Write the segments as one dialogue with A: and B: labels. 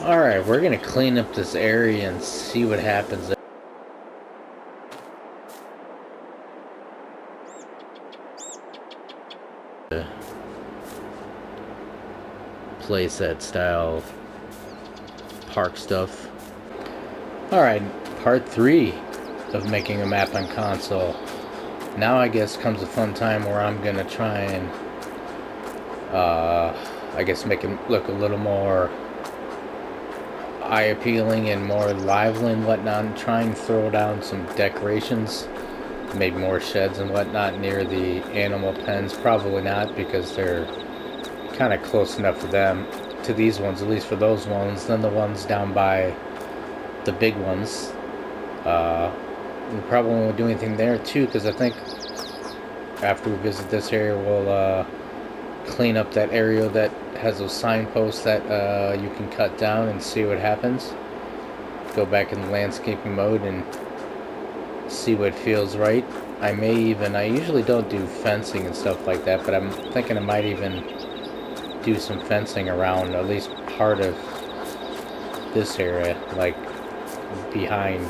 A: Alright, we're gonna clean up this area and see what happens. Playset style park stuff. Alright, part 3 of making a map on console. Now I guess comes a fun time where I'm gonna try and I guess make it look a little more eye appealing and more lively and whatnot, and try and throw down some decorations, maybe more sheds and whatnot near the animal pens. Probably not, because they're kind of close enough for them, to these ones, at least for those ones. Then the ones down by the big ones, we probably won't do anything there too, because I think after we visit this area we'll clean up that area that has those signposts that you can cut down and see what happens. Go back in the landscaping mode and see what feels right. I usually don't do fencing and stuff like that, but I'm thinking I might even do some fencing around at least part of this area, like behind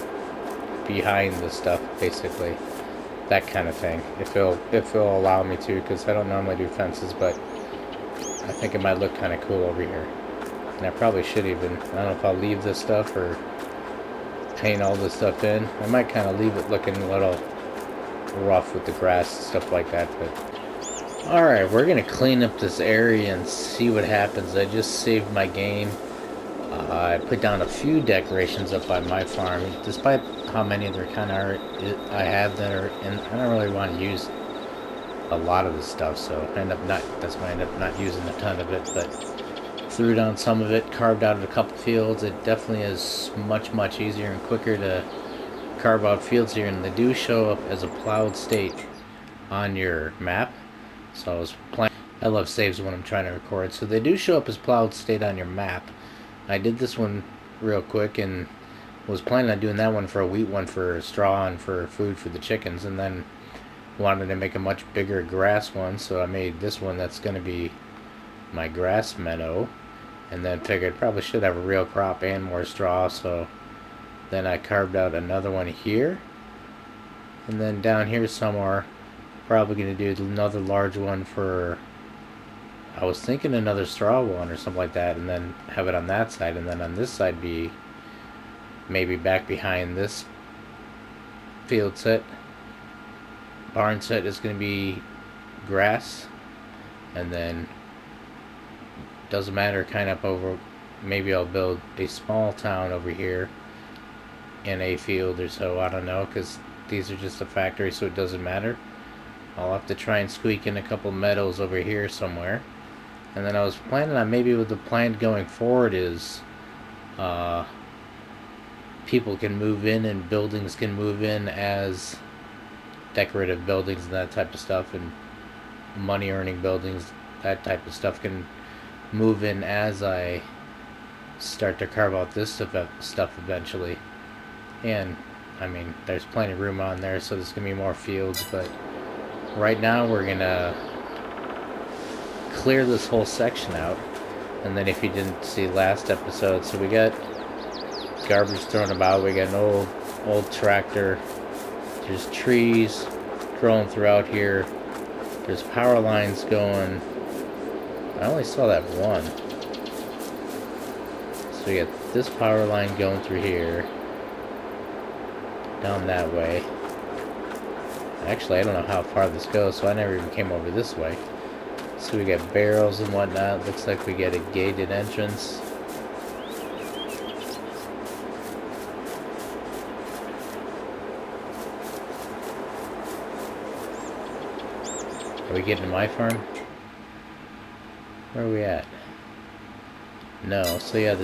A: the stuff, basically. That kind of thing, if it'll allow me to, because I don't normally do fences, but I think it might look kind of cool over here. And I probably should even, I don't know if I'll leave this stuff or paint all this stuff in. I might kind of leave it looking a little rough with the grass and stuff like that, but alright, we're gonna clean up this area and see what happens. I just saved my game. I put down a few decorations up by my farm, despite how many there kind of are. I have that are, and I don't really want to use a lot of the stuff, so that's why I end up not using a ton of it. But threw down some of it, carved out a couple fields. It definitely is much easier and quicker to carve out fields here, and they do show up as a plowed state on your map. So I was playing. I love saves when I'm trying to record, so they do show up as plowed state on your map. I did this one real quick and was planning on doing that one for a wheat one for straw and for food for the chickens, and then wanted to make a much bigger grass one, so I made this one that's going to be my grass meadow, and then figured probably should have a real crop and more straw, so then I carved out another one here, and then down here somewhere probably going to do another large one for, I was thinking another straw one or something like that, and then have it on that side, and then on this side be maybe back behind this field set. Barn set is going to be grass, and then doesn't matter, kind of over, maybe I'll build a small town over here in a field or so, I don't know, because these are just a factory, so it doesn't matter. I'll have to try and squeak in a couple meadows over here somewhere. And then I was planning on, maybe with the plan going forward is people can move in and buildings can move in as decorative buildings and that type of stuff, and money earning buildings, that type of stuff can move in as I start to carve out this stuff eventually. And I mean, there's plenty of room on there, so there's gonna be more fields, but right now we're gonna clear this whole section out. And then if you didn't see last episode, so we got garbage thrown about, we got an old tractor, there's trees growing throughout here, there's power lines going. I only saw that one. So we got this power line going through here, down that way. Actually, I don't know how far this goes, so I never even came over this way. So we got barrels and whatnot. Looks like we get a gated entrance. Are we getting to my farm? Where are we at? No. So yeah,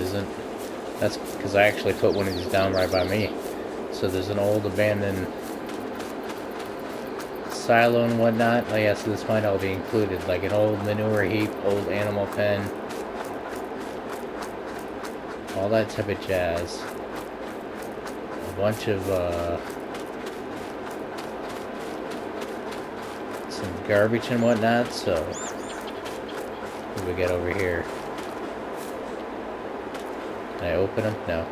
A: that's because I actually put one of these down right by me. So there's an old abandoned silo and whatnot. Oh yeah, so this might all be included, like an old manure heap, old animal pen, all that type of jazz. A bunch of some garbage and whatnot. So what do we get over here? Can I open them? No.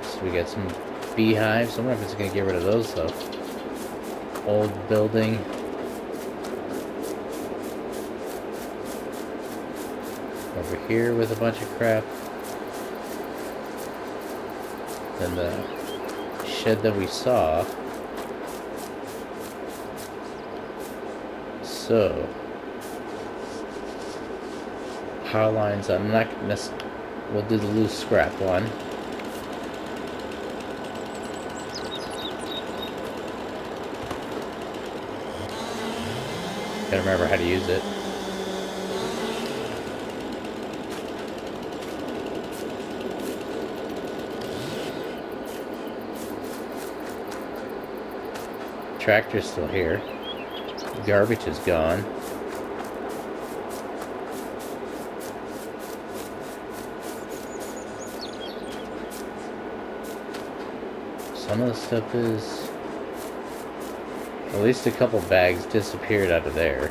A: So we got some beehives. I wonder if it's going to get rid of those, though. Old building. Over here with a bunch of crap. And the shed that we saw. So, power lines, I'm not going to, we'll do the loose scrap one. Gotta remember how to use it. Tractor's still here. Garbage is gone. Some of the stuff is... At least a couple bags disappeared out of there.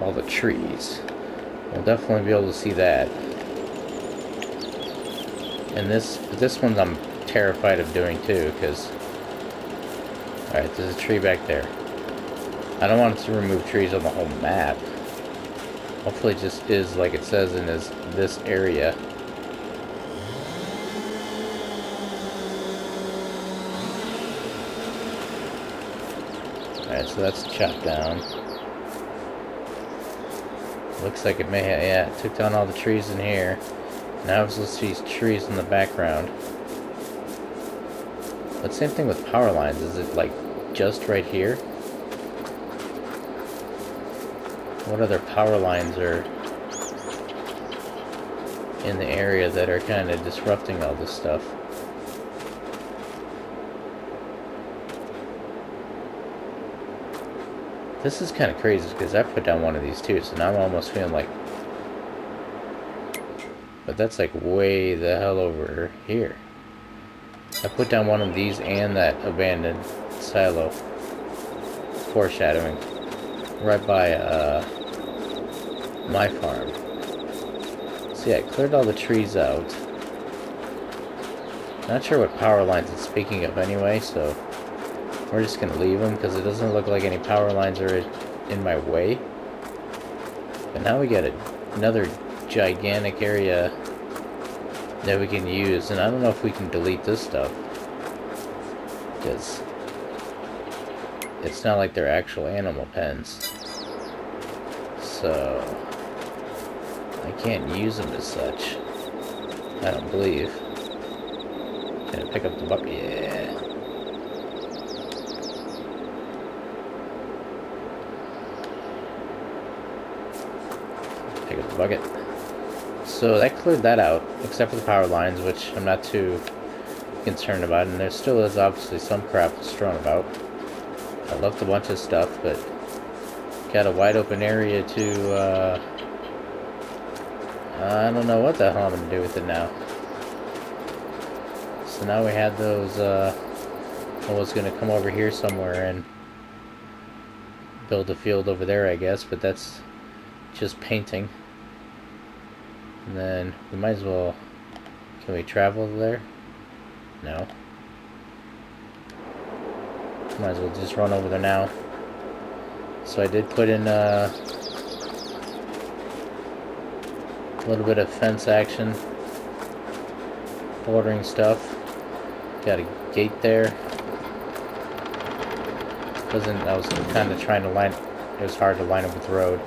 A: All the trees. We'll definitely be able to see that. And this one I'm terrified of doing too, because... Alright, there's a tree back there. I don't want it to remove trees on the whole map. Hopefully it just is like it says in this area. Alright, so that's chopped down. Looks like it may have, yeah, it took down all the trees in here. Now let's see trees in the background. But same thing with power lines. Is it like just right here? What other power lines are in the area that are kind of disrupting all this stuff? This is kind of crazy because I put down one of these too, so now I'm almost feeling like... But that's like way the hell over here. I put down one of these and that abandoned silo. Foreshadowing. Right by my farm. So yeah, I cleared all the trees out. Not sure what power lines it's speaking of anyway, so we're just gonna leave them because it doesn't look like any power lines are in my way. But now we got another gigantic area that we can use, and I don't know if we can delete this stuff because it's not like they're actual animal pens, so I can't use them as such. I don't believe. Gonna pick up the bucket. Yeah. Pick up the bucket. So that cleared that out, except for the power lines, which I'm not too concerned about. And there still is obviously some crap strewn about. I left a bunch of stuff, but got a wide open area to, I don't know what the hell I'm going to do with it now. So now we had those, I was going to come over here somewhere and build a field over there, I guess, but that's just painting. And then we might as well, can we travel over there? No. Might as well just run over there now. So I did put in a little bit of fence action, bordering stuff. Got a gate there. I was kind of trying to line, it was hard to line up with the road.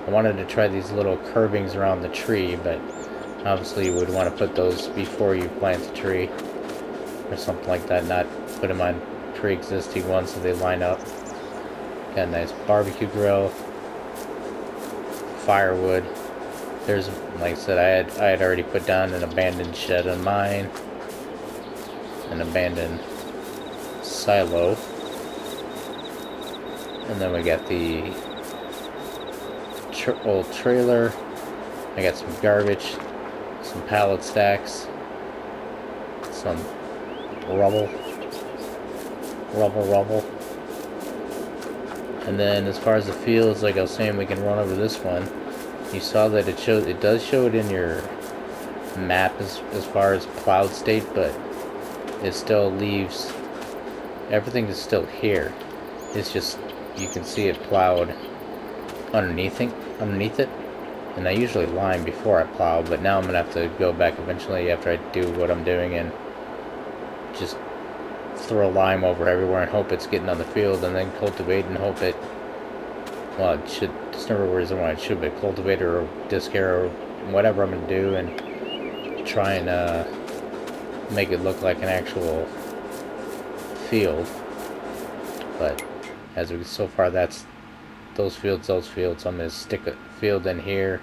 A: I wanted to try these little curbings around the tree, but obviously you would want to put those before you plant the tree or something like that, not put them on pre-existing ones so they line up. Got a nice barbecue grill, firewood. There's, like I said, I had already put down an abandoned shed on mine, an abandoned silo, and then we got the old trailer. I got some garbage, some pallet stacks, some rubble. And then as far as the fields, like I was saying, we can run over this one. You saw that it does show it in your map as far as plowed state, but it still leaves, everything is still here. It's just, you can see it plowed underneath it. And I usually lime before I plow, but now I'm going to have to go back eventually after I do what I'm doing and just throw lime over everywhere and hope it's getting on the field, and then cultivate and hope it, well, it should, there's never worries on it should be cultivate or disc air or whatever I'm going to do, and try and make it look like an actual field. But as we, so far that's those fields. I'm going to stick a field in here.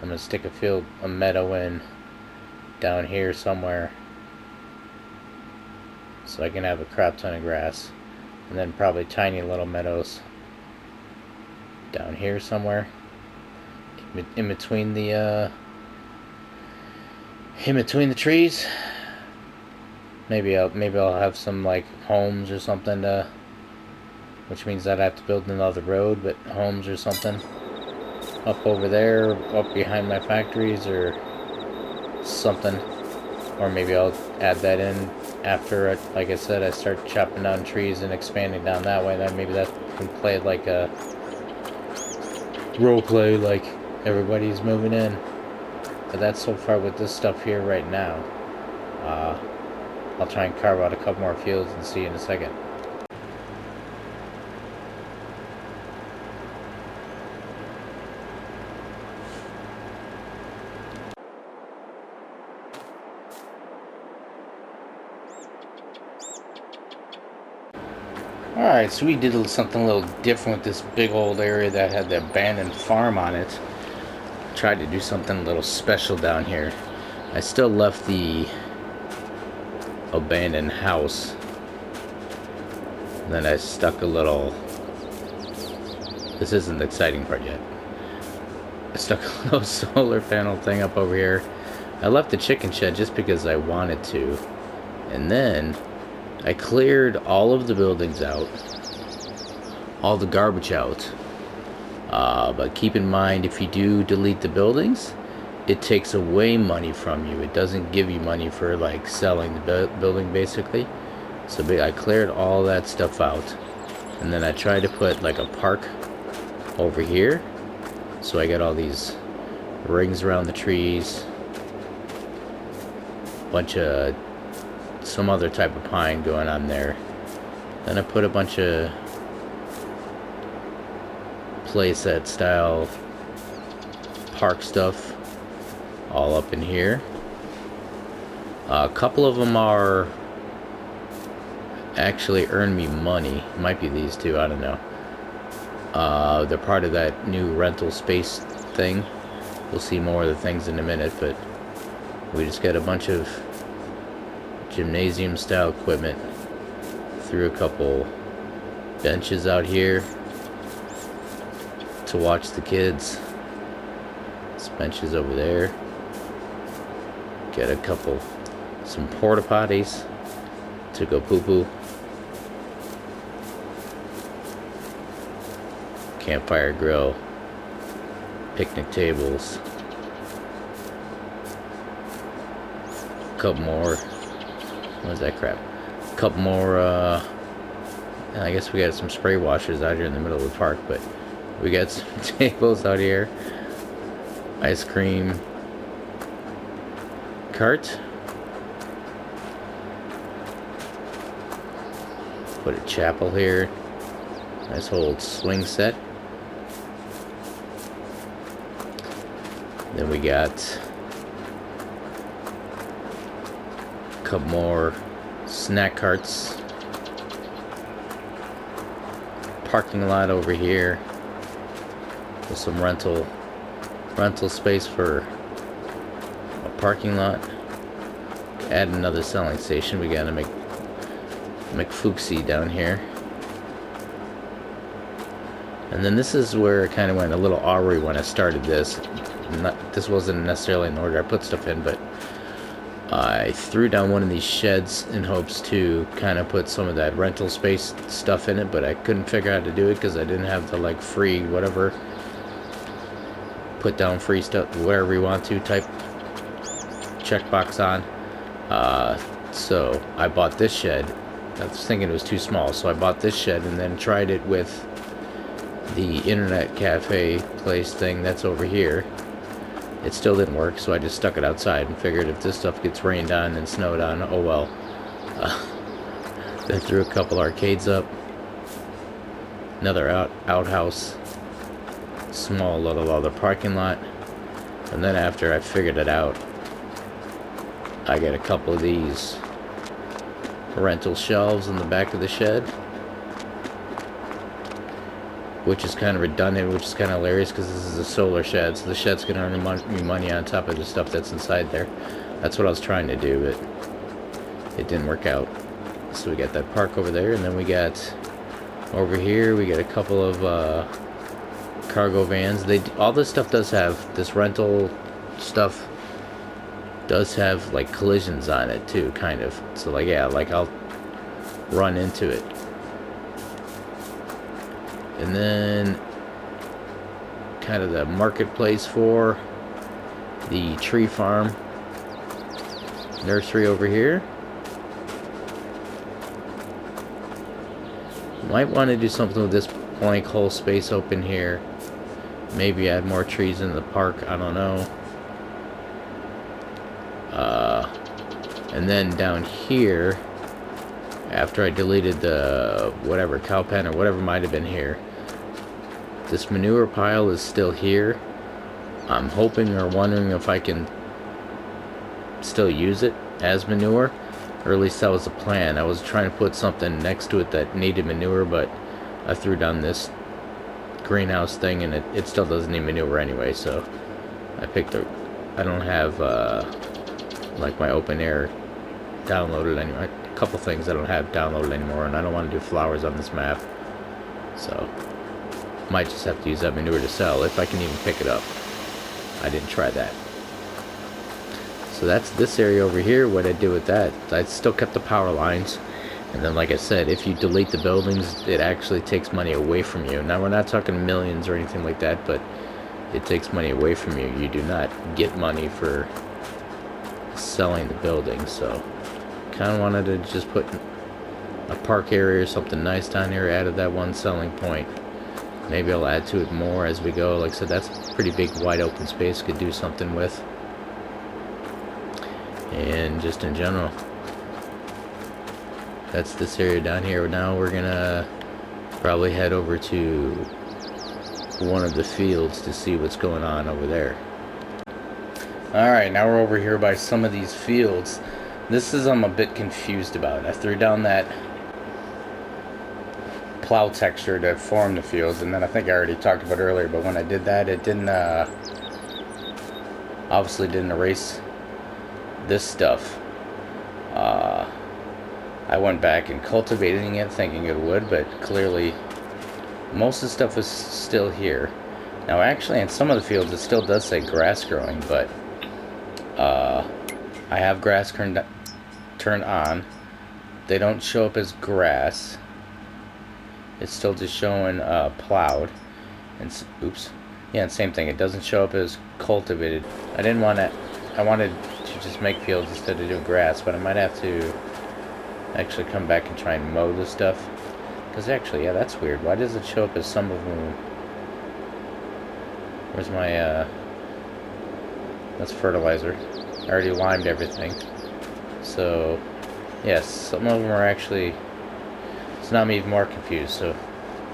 A: I'm going to stick a meadow in down here somewhere, so I can have a crap ton of grass. And then probably tiny little meadows down here somewhere, in between the trees. Maybe I'll have some like homes or something, which means I'd have to build another road, but homes or something up over there, up behind my factories or something. Or maybe I'll add that in after, like I said, I start chopping down trees and expanding down that way. Then maybe that can play like a role play, like everybody's moving in. But that's so far with this stuff here right now. I'll try and carve out a couple more fields and see in a second. Alright, so we did something a little different with this big old area that had the abandoned farm on it. Tried to do something a little special down here. I still left the abandoned house. Then I stuck a little... This isn't the exciting part yet. I stuck a little solar panel thing up over here. I left the chicken shed just because I wanted to. And then I cleared all of the buildings out, all the garbage out. But keep in mind, if you do delete the buildings, it takes away money from you. It doesn't give you money for like selling the building, basically. So I cleared all that stuff out, and then I tried to put like a park over here. So I got all these rings around the trees, bunch of some other type of pine going on there. Then I put a bunch of playset style park stuff all up in here. A couple of them are actually earn me money. Might be these two, I don't know. They're part of that new rental space thing. We'll see more of the things in a minute, but we just got a bunch of gymnasium style equipment. Threw a couple benches out here to watch the kids. This bench is over there. Got some porta potties to go poo poo. Campfire grill, picnic tables, a couple more. What is that crap? A couple more. I guess we got some spray washers out here in the middle of the park, but we got some tables out here. Ice cream cart. Put a chapel here. Nice old swing set. Then we got a couple more snack carts. Parking lot over here with some rental space for a parking lot. Add another selling station. We gotta make McFooksie down here. And then this is where it kind of went a little awry when I started this. This wasn't necessarily in order I put stuff in, but I threw down one of these sheds in hopes to kind of put some of that rental space stuff in it, but I couldn't figure out how to do it because I didn't have the like free whatever, put down free stuff wherever you want to type checkbox on. So I bought this shed. I was thinking it was too small, so I bought this shed and then tried it with the internet cafe place thing that's over here. It still didn't work, so I just stuck it outside and figured if this stuff gets rained on and snowed on, oh well. Then threw a couple arcades up, another outhouse, small little other parking lot, and then after I figured it out, I got a couple of these rental shelves in the back of the shed, which is kind of redundant, which is kind of hilarious because this is a solar shed, so the shed's going to earn me money on top of the stuff that's inside there. That's what I was trying to do, but it didn't work out. So we got that park over there, and then we got over here, we got a couple of cargo vans. All this stuff does have, this rental stuff does have like collisions on it too, kind of. So like, yeah, like I'll run into it. And then kind of the marketplace for the tree farm nursery over here. Might want to do something with this blank whole space open here. Maybe add more trees in the park, I don't know. And then down here, after I deleted the whatever cow pen or whatever might have been here, this manure pile is still here. I'm hoping or wondering if I can still use it as manure, or at least that was the plan. I was trying to put something next to it that needed manure, but I threw down this greenhouse thing and it still doesn't need manure anyway, so I picked a, I don't have like my open air downloaded anymore. A couple things I don't have downloaded anymore, and I don't want to do flowers on this map, so might just have to use that manure to sell if I can even pick it up. I didn't try that. So that's this area over here. What I did with that, I still kept the power lines, and then like I said, if you delete the buildings, it actually takes money away from you. Now we're not talking millions or anything like that, but it takes money away from you. You do not get money for selling the building. So kind of wanted to just put a park area or something nice down here. Added that one selling point. Maybe I'll add to it more as we go. Like I said, that's a pretty big wide open space. Could do something with. And just in general, that's this area down here. Now we're gonna probably head over to one of the fields to see what's going on over there. Alright, now we're over here by some of these fields. This is I'm a bit confused about. I threw down that plow texture to form the fields, and then I think I already talked about earlier, but when I did that, it didn't obviously didn't erase this stuff. I went back and cultivating it thinking it would, but clearly most of the stuff is still here. Now actually in some of the fields it still does say grass growing, but I have grass turned on. They don't show up as grass. It's still just showing plowed. And oops. Yeah, and same thing. It doesn't show up as cultivated. I didn't want to. I wanted to just make fields instead of doing grass, but I might have to actually come back and try and mow this stuff. Because actually, yeah, that's weird. Why does it show up as some of them? Where's my, that's fertilizer. I already limed everything. So, yes, some of them are actually, it's not me even more confused, so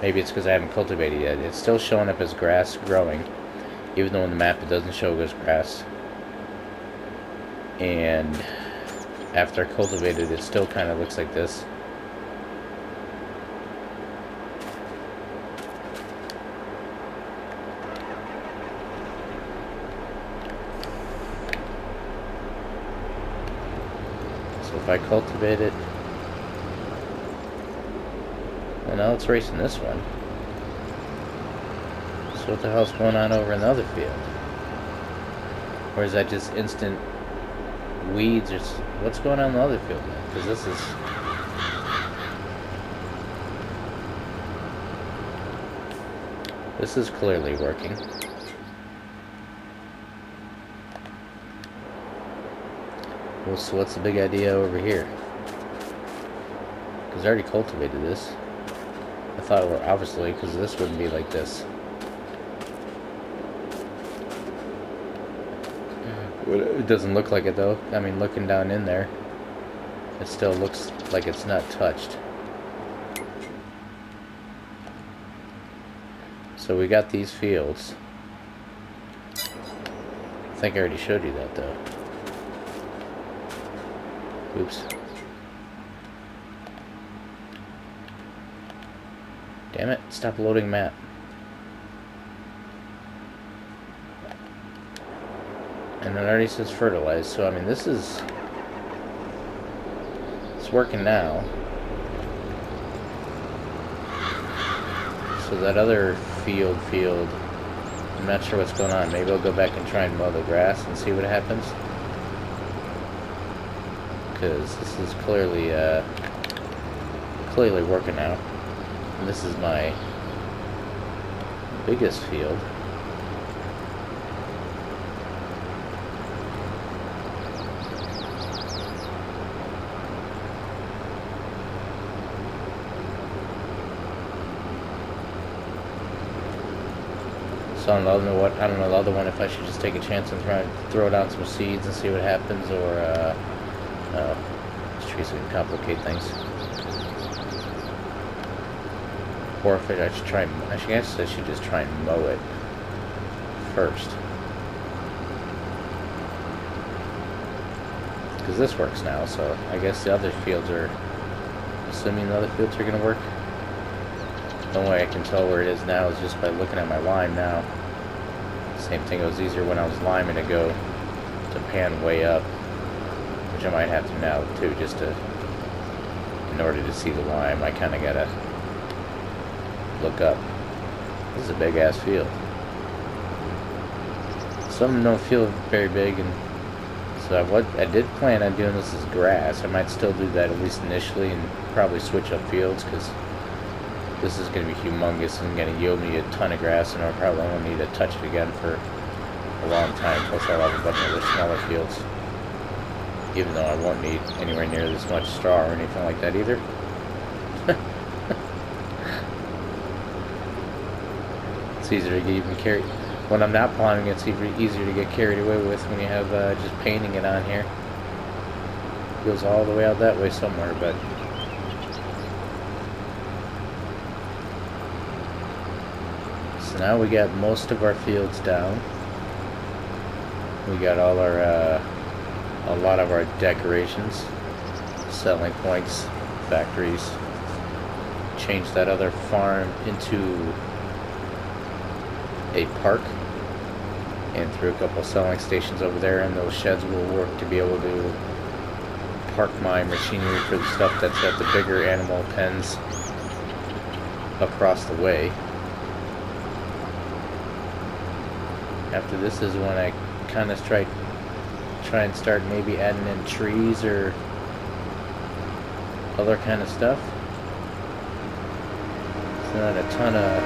A: maybe it's because I haven't cultivated yet. It's still showing up as grass growing, even though on the map it doesn't show as grass. And after I cultivated it, still kind of looks like this. So if I cultivate it, and now it's racing this one. So what the hell's going on over in the other field? Or is that just instant weeds or what's going on in the other field then? Because this is clearly working. Well, so what's the big idea over here? Because I already cultivated this. I thought it were obviously, because this wouldn't be like this. It doesn't look like it though. I mean, looking down in there, it still looks like it's not touched. So we got these fields. I think I already showed you that though. Oops. Damn it, stop loading map. And it already says fertilized, so I mean it's working now. So that other field, I'm not sure what's going on. Maybe I'll go back and try and mow the grass and see what happens. Because this is clearly working out. And this is my biggest field. So I don't know the other one, if I should just take a chance and try and throw down some seeds and see what happens, or these trees can complicate things. Or if I should try, I guess I should just try and mow it first. Because this works now, so I guess the other fields are, assuming the other fields are going to work. The only way I can tell where it is now is just by looking at my lime now. Same thing, it was easier when I was liming to go to pan way up, which I might have to now too, just to, in order to see the lime, I kind of gotta look up. This is a big ass field. Some of them don't feel very big, and so what I did plan on doing this as grass. I might still do that at least initially, and probably switch up fields, because this is going to be humongous and going to yield me a ton of grass, and I probably won't need to touch it again for a long time. Plus I'll have a bunch of other smaller fields, even though I won't need anywhere near this much straw or anything like that either. It's easier to even carry. When I'm not plowing, it's easier to get carried away with when you have just painting it on here. It goes all the way out that way somewhere, but so now we got most of our fields down. We got all our a lot of our decorations, selling points, factories. Changed that other farm into a park, and threw a couple selling stations over there, and those sheds will work to be able to park my machinery for the stuff that's at the bigger animal pens across the way. After this is when I kind of try and start maybe adding in trees or other kind of stuff. It's not a ton of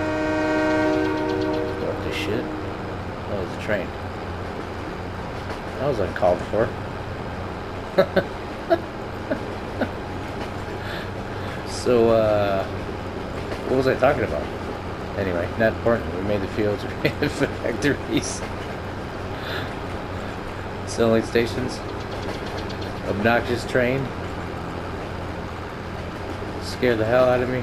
A: what the shit. Oh, it's a train. That was uncalled for. So what was I talking about? Anyway, not important. We made the fields, we made the factories. Selling stations. Obnoxious train. Scared the hell out of me.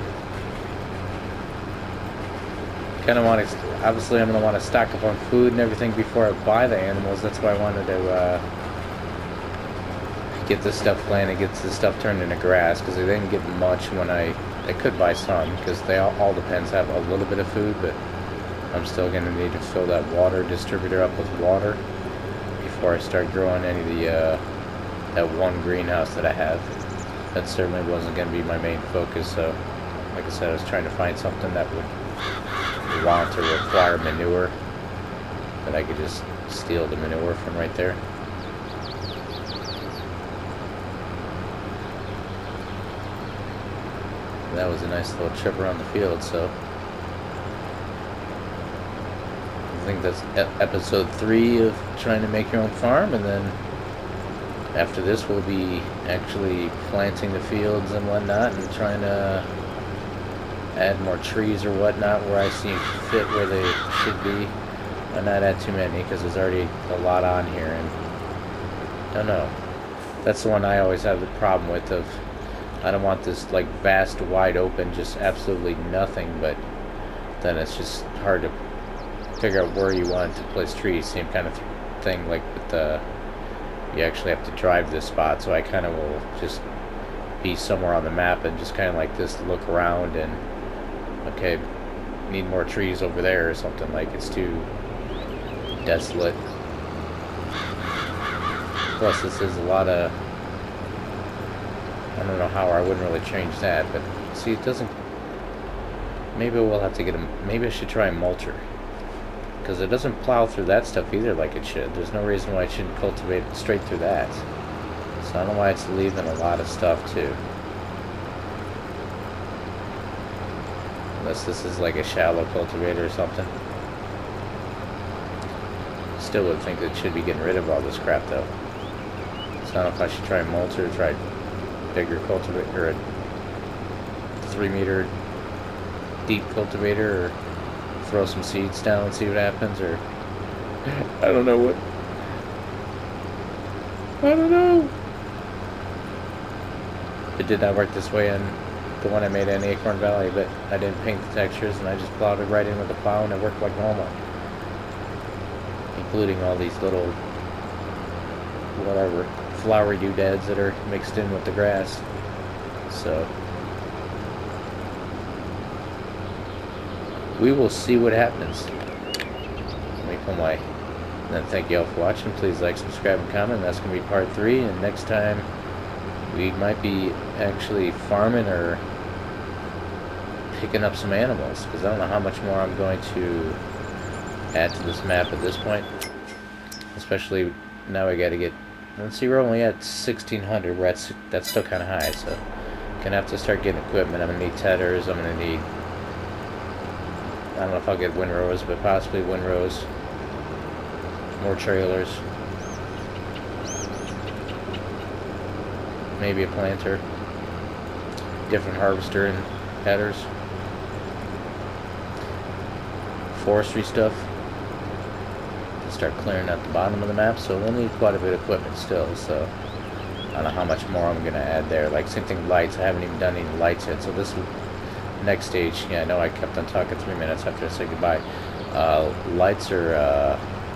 A: Kind of want to, obviously I'm going to want to stock up on food and everything before I buy the animals. That's why I wanted to get this stuff planted, get this stuff turned into grass, because they didn't get much when I could buy some, because they all the pens have a little bit of food, but I'm still going to need to fill that water distributor up with water before I start growing any of the that one greenhouse that I have. That certainly wasn't going to be my main focus, so like I said, I was trying to find something that would want to require manure, that I could just steal the manure from right there. that was a nice little trip around the field. So I think that's episode 3 of trying to make your own farm, and then after this we'll be actually planting the fields and whatnot and trying to add more trees or whatnot where I see fit where they should be. But not add too many because there's already a lot on here, and I don't know. That's the one I always have the problem with. Of I don't want this like vast, wide open, just absolutely nothing. But then it's just hard to figure out where you want to place trees. Same kind of thing like with the. You actually have to drive this spot, so I kind of will just be somewhere on the map and just kind of like this look around and okay, need more trees over there or something, like it's too desolate. Plus this is a lot of, I don't know how, I wouldn't really change that, but see, it doesn't, maybe we'll have to get a, maybe I should try a mulcher, because it doesn't plow through that stuff either like it should. There's no reason why it shouldn't cultivate straight through that. So I don't know why it's leaving a lot of stuff too. Unless this is like a shallow cultivator or something. Still would think that it should be getting rid of all this crap though. So I don't know if I should try a mulcher, try bigger cultivator, or a 3-meter deep cultivator, or throw some seeds down and see what happens, or I don't know what. I don't know. It did not work this way on the one I made in Acorn Valley, but I didn't paint the textures and I just plowed it right in with the plow and it worked like normal. Including all these little, whatever, flowery doodads that are mixed in with the grass. So we will see what happens. Let me pull my, and then thank you all for watching. Please like, subscribe, and comment. That's going to be part 3, and next time we might be actually farming or picking up some animals, because I don't know how much more I'm going to add to this map at this point. Especially now I got to get, let's see, we're only at 1600, that's still kind of high, so gonna have to start getting equipment. I'm going to need tethers, I'm going to need, I don't know if I'll get windrows, but possibly windrows, more trailers, maybe a planter, different harvester and headers, forestry stuff, to start clearing out the bottom of the map. So we'll need quite a bit of equipment still, so I don't know how much more I'm going to add there. Like same thing, lights, I haven't even done any lights yet, so this next stage, yeah, I know I kept on talking 3 minutes after I said goodbye.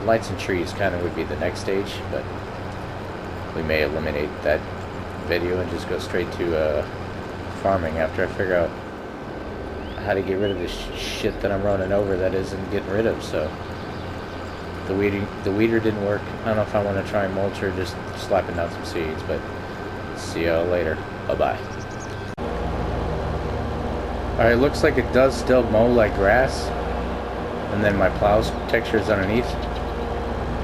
A: Lights and trees kind of would be the next stage, but we may eliminate that video and just go straight to farming after I figure out how to get rid of this shit that I'm running over that isn't getting rid of. So the weeder didn't work. I don't know if I want to try and mulch or just slapping down some seeds, but see y'all later. Bye-bye. Alright, looks like it does still mow like grass, and then my plow's texture is underneath.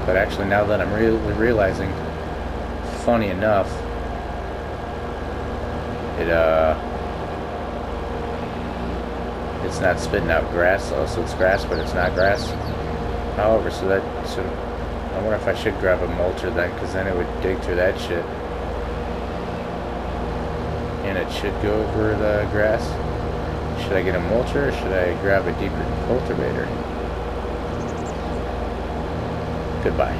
A: But actually, now that I'm really realizing, funny enough, it's not spitting out grass though, so it's grass, but it's not grass. However, so I wonder if I should grab a mulcher then, because then it would dig through that shit, and it should go over the grass. Should I get a mulcher, or should I grab a deeper cultivator? Goodbye.